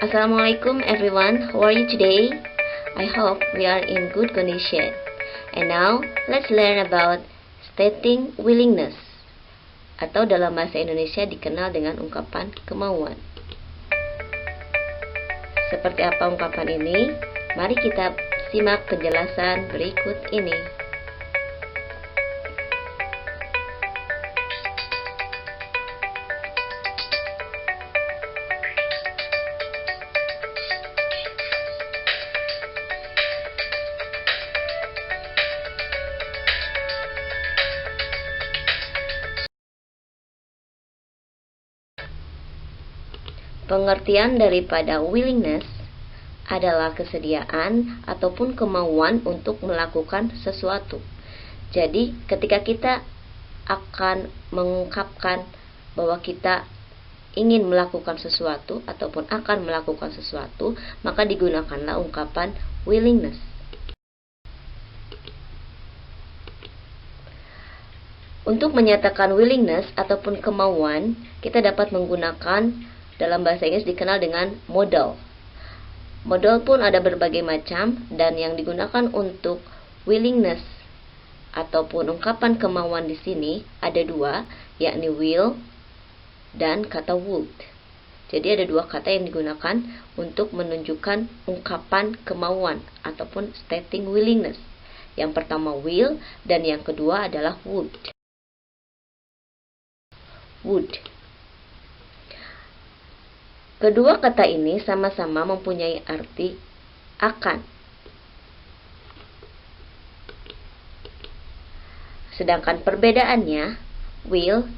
Assalamualaikum everyone, how are you today? I hope we are in good condition. And now, let's learn about stating willingness, atau dalam bahasa Indonesia dikenal dengan ungkapan kemauan. Seperti apa ungkapan ini? Mari kita simak penjelasan berikut ini. Pengertian daripada willingness adalah kesediaan ataupun kemauan untuk melakukan sesuatu. Jadi, ketika kita akan mengungkapkan bahwa kita ingin melakukan sesuatu ataupun akan melakukan sesuatu, maka digunakanlah ungkapan willingness. Untuk menyatakan willingness ataupun kemauan, kita dapat menggunakan dalam bahasa Inggris dikenal dengan modal. Modal pun ada berbagai macam, dan yang digunakan untuk willingness ataupun ungkapan kemauan di sini ada dua, yakni will dan kata would. Jadi ada dua kata yang digunakan untuk menunjukkan ungkapan kemauan ataupun stating willingness. Yang pertama will dan yang kedua adalah would. Would. Kedua kata ini sama-sama mempunyai arti akan. Sedangkan perbedaannya, will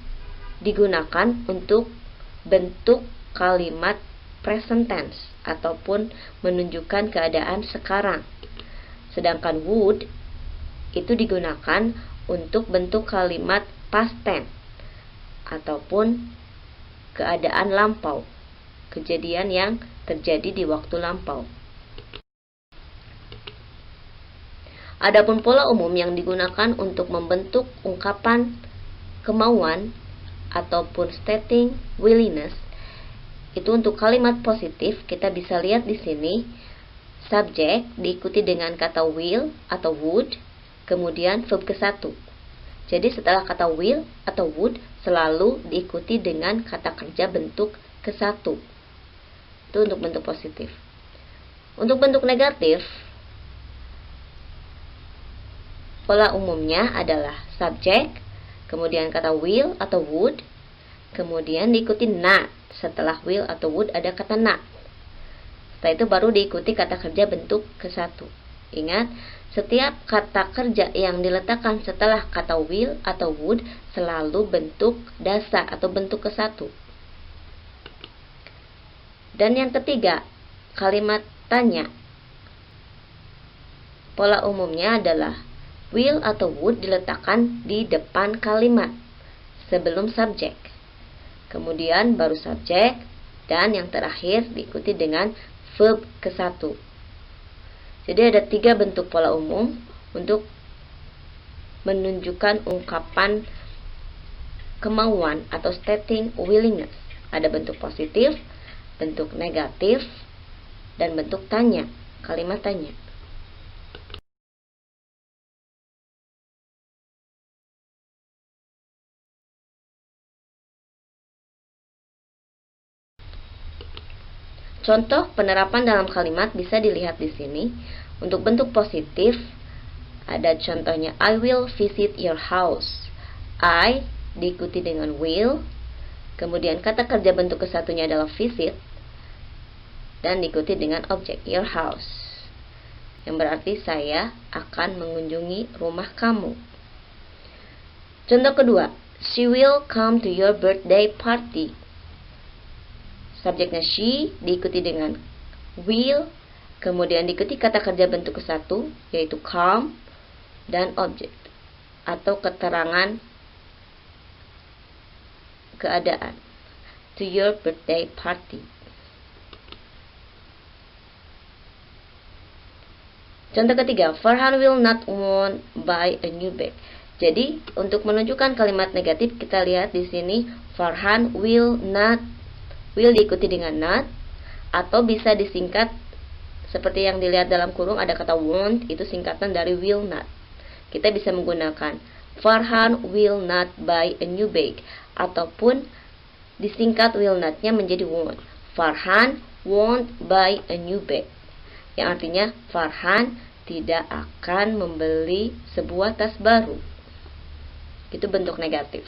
digunakan untuk bentuk kalimat present tense ataupun menunjukkan keadaan sekarang. Sedangkan would itu digunakan untuk bentuk kalimat past tense ataupun keadaan lampau. Kejadian yang terjadi di waktu lampau. Adapun pola umum yang digunakan untuk membentuk ungkapan kemauan ataupun stating willingness itu untuk kalimat positif. Kita bisa lihat di sini subjek diikuti dengan kata will atau would, kemudian verb ke satu. Jadi setelah kata will atau would selalu diikuti dengan kata kerja bentuk ke satu. Itu untuk bentuk positif. Untuk bentuk negatif, pola umumnya adalah subjek, kemudian kata will atau would, kemudian diikuti not. Setelah will atau would ada kata not. Setelah itu baru diikuti kata kerja bentuk ke satu. Ingat, setiap kata kerja yang diletakkan setelah kata will atau would selalu bentuk dasar atau bentuk ke satu. Dan yang ketiga, kalimat tanya. Pola umumnya adalah will atau would diletakkan di depan kalimat sebelum subjek. Kemudian baru subjek, dan yang terakhir diikuti dengan verb ke satu. Jadi ada tiga bentuk pola umum untuk menunjukkan ungkapan kemauan atau stating willingness. Ada bentuk positif, bentuk negatif, dan bentuk tanya, kalimat tanya. Contoh penerapan dalam kalimat bisa dilihat di sini. Untuk bentuk positif, ada contohnya I will visit your house. I diikuti dengan will, kemudian kata kerja bentuk kesatunya adalah visit, dan diikuti dengan objek your house, yang berarti saya akan mengunjungi rumah kamu. Contoh kedua, she will come to your birthday party. Subjeknya she diikuti dengan will, kemudian diikuti kata kerja bentuk kesatu yaitu come, dan objek atau keterangan keadaan, to your birthday party. Contoh ketiga, Farhan will not want buy a new bag. Jadi, untuk menunjukkan kalimat negatif, kita lihat di sini Farhan will not, will diikuti dengan not, atau bisa disingkat seperti yang dilihat dalam kurung, ada kata won't, itu singkatan dari will not. Kita bisa menggunakan Farhan will not buy a new bag, ataupun disingkat will not-nya menjadi won't. Farhan won't buy a new bag, yang artinya Farhan tidak akan membeli sebuah tas baru. Itu bentuk negatif.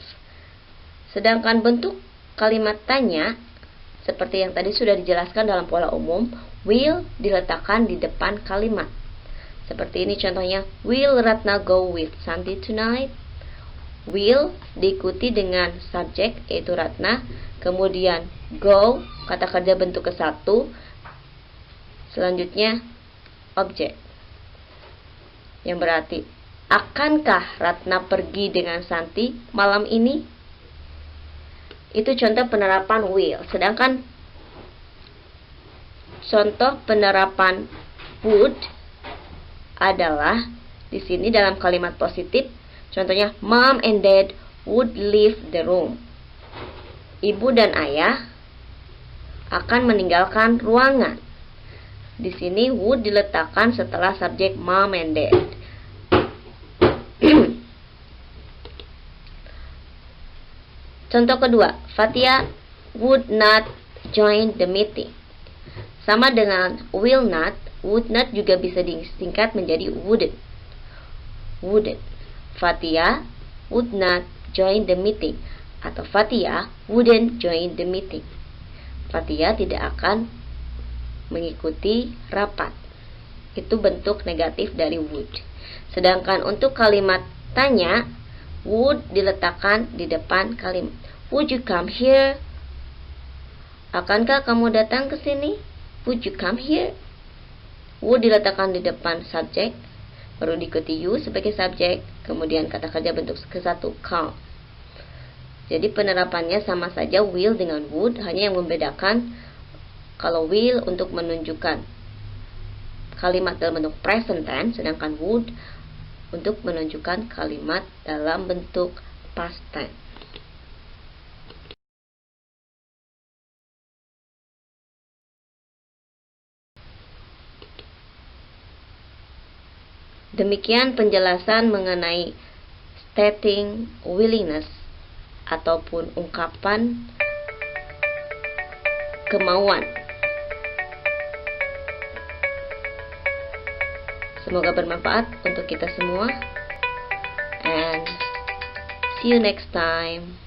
Sedangkan bentuk kalimat tanya, seperti yang tadi sudah dijelaskan dalam pola umum, will diletakkan di depan kalimat. Seperti ini contohnya, will Ratna go with Santi tonight? Will diikuti dengan subjek, yaitu Ratna, kemudian go, kata kerja bentuk ke-1, selanjutnya objek, yang berarti, akankah Ratna pergi dengan Santi malam ini? Itu contoh penerapan will. Sedangkan contoh penerapan would adalah di sini dalam kalimat positif. Contohnya, Mom and Dad would leave the room. Ibu dan ayah akan meninggalkan ruangan. Di sini would diletakkan setelah subjek Mom and Dad. Contoh kedua, Fatia would not join the meeting. Sama dengan will not, would not juga bisa disingkat menjadi wouldn't. Wouldn't. Fatia would not join the meeting, atau Fatia wouldn't join the meeting. Fatia tidak akan mengikuti rapat. Itu bentuk negatif dari would. Sedangkan untuk kalimat tanya, would diletakkan di depan kalimat. Would you come here? Akankah kamu datang ke sini? Would you come here? Would diletakkan di depan subjek, baru diikuti you sebagai subjek, kemudian kata kerja bentuk ke-1 come. Jadi penerapannya sama saja will dengan would, hanya yang membedakan kalau will untuk menunjukkan kalimat dalam bentuk present tense, sedangkan would untuk menunjukkan kalimat dalam bentuk past tense. Demikian penjelasan mengenai stating willingness ataupun ungkapan kemauan. Semoga bermanfaat untuk kita semua, and see you next time.